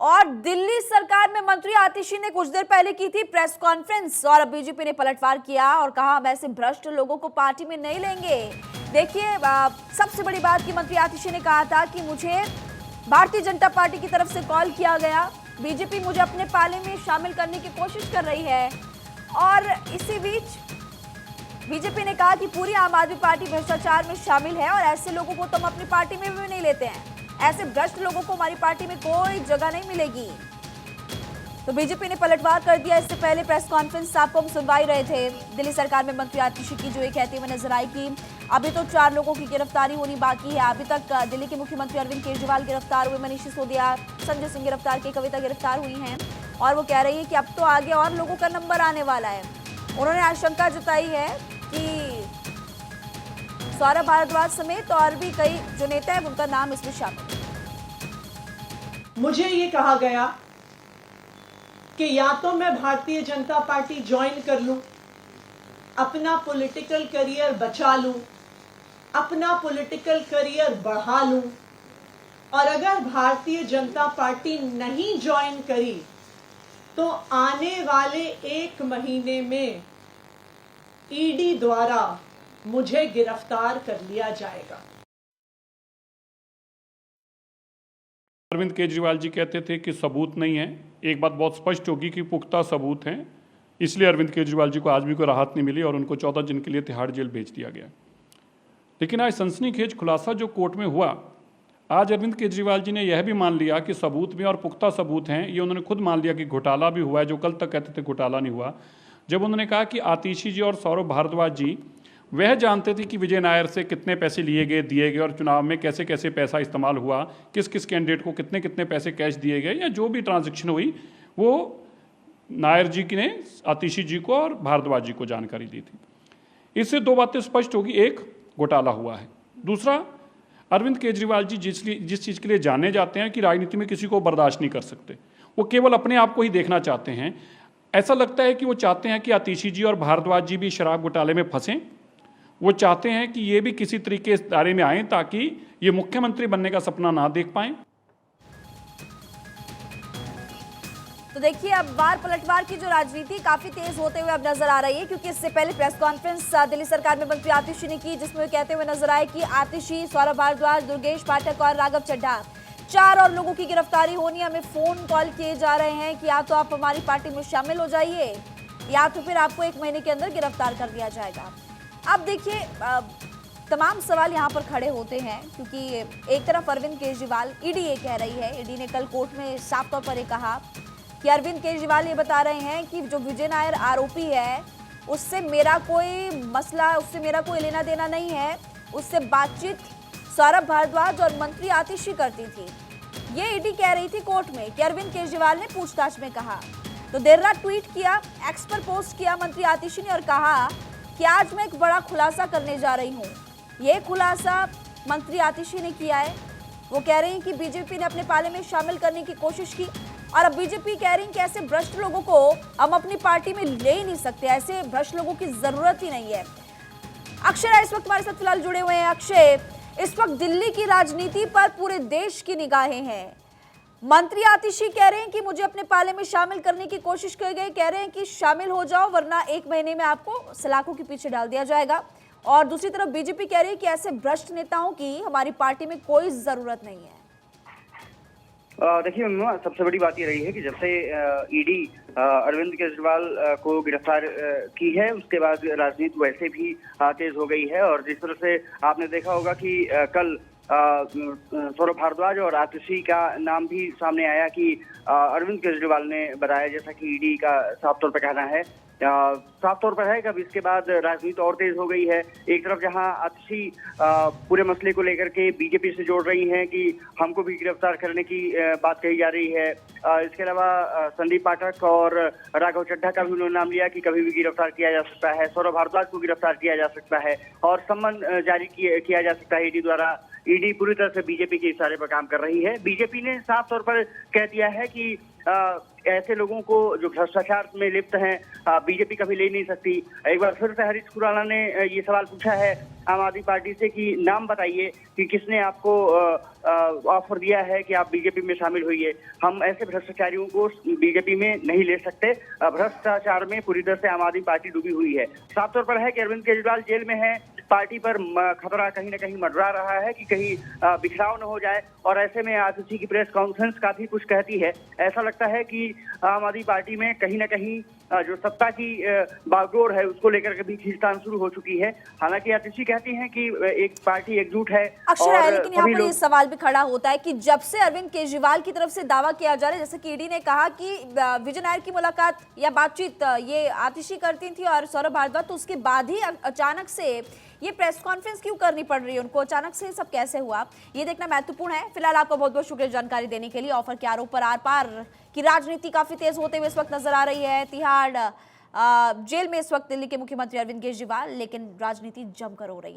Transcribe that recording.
और दिल्ली सरकार में मंत्री आतिशी ने कुछ देर पहले की थी प्रेस कॉन्फ्रेंस और अब बीजेपी ने पलटवार किया और कहा हम ऐसे भ्रष्ट लोगों को पार्टी में नहीं लेंगे। देखिए, सबसे बड़ी बात कि मंत्री आतिशी ने कहा था कि मुझे भारतीय जनता पार्टी की तरफ से कॉल किया गया, बीजेपी मुझे अपने पाले में शामिल करने की कोशिश कर रही है। और इसी बीच बीजेपी ने कहा कि पूरी आम आदमी पार्टी भ्रष्टाचार में शामिल है और ऐसे लोगों को तो हम अपनी पार्टी में भी नहीं लेते हैं, ऐसे भ्रष्ट लोगों को हमारी पार्टी में कोई जगह नहीं मिलेगी। तो बीजेपी ने पलटवार कर दिया। इससे पहले प्रेस कॉन्फ्रेंस आपको हम सुनवा ही रहे थे। दिल्ली सरकार में मंत्री आतिशी की जो ये कहते हुए नजर आई कि अभी तो 4 लोगों की गिरफ्तारी होनी बाकी है। अभी तक दिल्ली के मुख्यमंत्री अरविंद केजरीवाल गिरफ्तार हुए, मनीष सिसोदिया, संजय सिंह गिरफ्तार की, कविता गिरफ्तार हुई हैं और वो कह रही है कि अब तो आगे और लोगों का नंबर आने वाला है। उन्होंने आशंका जताई है कि सौरभ भारद्वाज समेत और भी कई जो नेता है उनका नाम इसमें शामिल है। मुझे ये कहा गया कि या तो मैं भारतीय जनता पार्टी ज्वाइन कर लूं, अपना पॉलिटिकल करियर बचा लूं, अपना पॉलिटिकल करियर बढ़ा लूं, और अगर भारतीय जनता पार्टी नहीं ज्वाइन करी तो आने वाले 1 महीने में ईडी द्वारा मुझे गिरफ्तार कर लिया जाएगा। अरविंद केजरीवाल जी कहते थे कि सबूत नहीं है। एक बात बहुत स्पष्ट होगी कि पुख्ता सबूत हैं, इसलिए अरविंद केजरीवाल जी को आज भी कोई राहत नहीं मिली और उनको 14 दिन के लिए तिहाड़ जेल भेज दिया गया। लेकिन आज सनसनीखेज खुलासा जो कोर्ट में हुआ, आज अरविंद केजरीवाल जी ने यह भी मान लिया कि सबूत भी और पुख्ता सबूत हैं। ये उन्होंने खुद मान लिया कि घोटाला भी हुआ है, जो कल तक कहते थे घोटाला नहीं हुआ। जब उन्होंने कहा कि आतिशी जी और सौरभ भारद्वाज जी वह जानते थे कि विजय नायर से कितने पैसे लिए गए, दिए गए और चुनाव में कैसे कैसे पैसा इस्तेमाल हुआ, किस किस कैंडिडेट को कितने कितने पैसे कैश दिए गए, या जो भी ट्रांजैक्शन हुई वो नायर जी की ने आतिशी जी को और भारद्वाज जी को जानकारी दी थी। इससे 2 बातें स्पष्ट होगी। एक, घोटाला हुआ है। दूसरा, अरविंद केजरीवाल जी जिस चीज़ के लिए जाने जाते हैं कि राजनीति में किसी को बर्दाश्त नहीं कर सकते, वो केवल अपने आप को ही देखना चाहते हैं। ऐसा लगता है कि वो चाहते हैं कि आतिशी जी और भारद्वाज जी भी शराब घोटाले में फंसें। वो चाहते हैं कि ये भी किसी तरीके इस दायरे में आए ताकि ये मुख्यमंत्री बनने का सपना ना देख पाएं। तो देखिए, अब वार पलटवार की जो राजनीति काफी तेज होते हुए अब नजर आ रही है, क्योंकि इससे पहले प्रेस कॉन्फ्रेंस दिल्ली सरकार में मंत्री आतिशी ने की, जिसमें वे कहते हुए नजर आए कि आतिशी, सौरभ भारद्वाज, दुर्गेश पाठक और राघव चड्ढा 4 और लोगों की गिरफ्तारी होनी। हमें फोन कॉल किए जा रहे हैं कि या तो आप हमारी पार्टी में शामिल हो जाइए या तो फिर आपको 1 महीने के अंदर गिरफ्तार कर लिया जाएगा। अब देखिए, तमाम सवाल यहाँ पर खड़े होते हैं, क्योंकि एक तरफ अरविंद केजरीवाल, ईडी ये कह रही है, ईडी ने कल कोर्ट में साफ तौर पर ये कहा कि अरविंद केजरीवाल ये बता रहे हैं कि जो विजय नायर आरोपी है उससे मेरा कोई मसला, उससे मेरा कोई लेना देना नहीं है, उससे बातचीत सौरभ भारद्वाज और मंत्री आतिशी करती थी। ये ईडी कह रही थी कोर्ट में कि अरविंद केजरीवाल ने पूछताछ में कहा। तो देर रात ट्वीट किया, एक्स पर पोस्ट किया मंत्री आतिशी ने और कहा कि आज मैं एक बड़ा खुलासा करने जा रही हूँ। ये खुलासा मंत्री आतिशी ने किया है। वो कह रही हैं कि बीजेपी ने अपने पाले में शामिल करने की कोशिश की और अब बीजेपी कह रही है कि ऐसे भ्रष्ट लोगों को हम अपनी पार्टी में ले ही नहीं सकते, ऐसे भ्रष्ट लोगों की जरूरत ही नहीं है। अक्षय इस वक्त हमारे साथ फिलहाल जुड़े हुए हैं। अक्षय, इस वक्त दिल्ली की राजनीति पर पूरे देश की निगाहें हैं। मंत्री आतिशी कह रहे हैं कि मुझे अपने पाले में शामिल करने की कोशिश की गई, कह रहे हैं कि शामिल हो जाओ वरना 1 महीने में आपको सलाखों के पीछे डाल दिया जाएगा। और दूसरी तरफ बीजेपी कह रही है कि ऐसे भ्रष्ट नेताओं की हमारी पार्टी में कोई जरूरत नहीं है। देखिए मम्मा, सबसे बड़ी बात ये रही है कि जब से ईडी अरविंद केजरीवाल को गिरफ्तार की है, उसके बाद राजनीति वैसे भी तेज हो गई है। और जिस तरह से आपने देखा होगा कि कल सौरभ भारद्वाज और आतिशी का नाम भी सामने आया कि अरविंद केजरीवाल ने बताया, जैसा कि ईडी का साफ तौर पर कहना है, साफ तौर पर है कि अब इसके बाद राजनीति और तेज हो गई है। एक तरफ जहां आतिशी पूरे मसले को लेकर के बीजेपी से जोड़ रही हैं कि हमको भी गिरफ्तार करने की बात कही जा रही है। इसके अलावा संदीप पाठक और राघव चड्ढा का भी उन्होंने नाम लिया कि कभी भी गिरफ्तार किया जा सकता है, सौरभ भारद्वाज को गिरफ्तार किया जा सकता है और सम्मन जारी किया जा सकता है ईडी द्वारा ईडी पूरी तरह से बीजेपी के इशारे पर काम कर रही है। बीजेपी ने साफ तौर पर कह दिया है कि ऐसे लोगों को जो भ्रष्टाचार में लिप्त हैं बीजेपी कभी ले नहीं सकती। एक बार फिर से हरीश खुराना ने ये सवाल पूछा है आम आदमी पार्टी से कि नाम बताइए कि किसने आपको ऑफर दिया है कि आप बीजेपी में शामिल होइए। हम ऐसे भ्रष्टाचारियों को बीजेपी में नहीं ले सकते। भ्रष्टाचार में पूरी तरह से आम आदमी पार्टी डूबी हुई है। साफ तौर पर है कि अरविंद केजरीवाल जेल में है, पार्टी पर खतरा कहीं न कहीं मंडरा रहा है कि कहीं बिखराव न हो जाए, और ऐसे में आतिशी की प्रेस कॉन्फ्रेंस काफी कुछ कहती है। ऐसा लगता है कि आम आदमी पार्टी में कहीं न कहीं जो सत्ता की बागडोर है उसको लेकर के भी खींचतान शुरू हो चुकी है। हालांकि आतिशी कहती हैं कि एक पार्टी एकजुट है। अक्षरा है, लेकिन यहाँ पर ये सवाल भी खड़ा होता है कि जब से अरविंद केजरीवाल की तरफ से दावा किया जा रहा है, जैसे कि ईडी ने कहा कि विजय नायर की मुलाकात या बातचीत ये आतिशी करती थी और सौरभ भारद्वाज, तो उसके बाद ही अचानक से ये प्रेस कॉन्फ्रेंस क्यों करनी पड़ रही है उनको? अचानक से सब कैसे हुआ, ये देखना महत्वपूर्ण है। फिलहाल आपका बहुत बहुत शुक्रिया जानकारी देने के लिए। ऑफर के आरोप पर आर पार की राजनीति काफी तेज होते हुए इस वक्त नजर आ रही है। तिहाड़ जेल में इस वक्त दिल्ली के मुख्यमंत्री अरविंद केजरीवाल, लेकिन राजनीति जमकर हो रही है।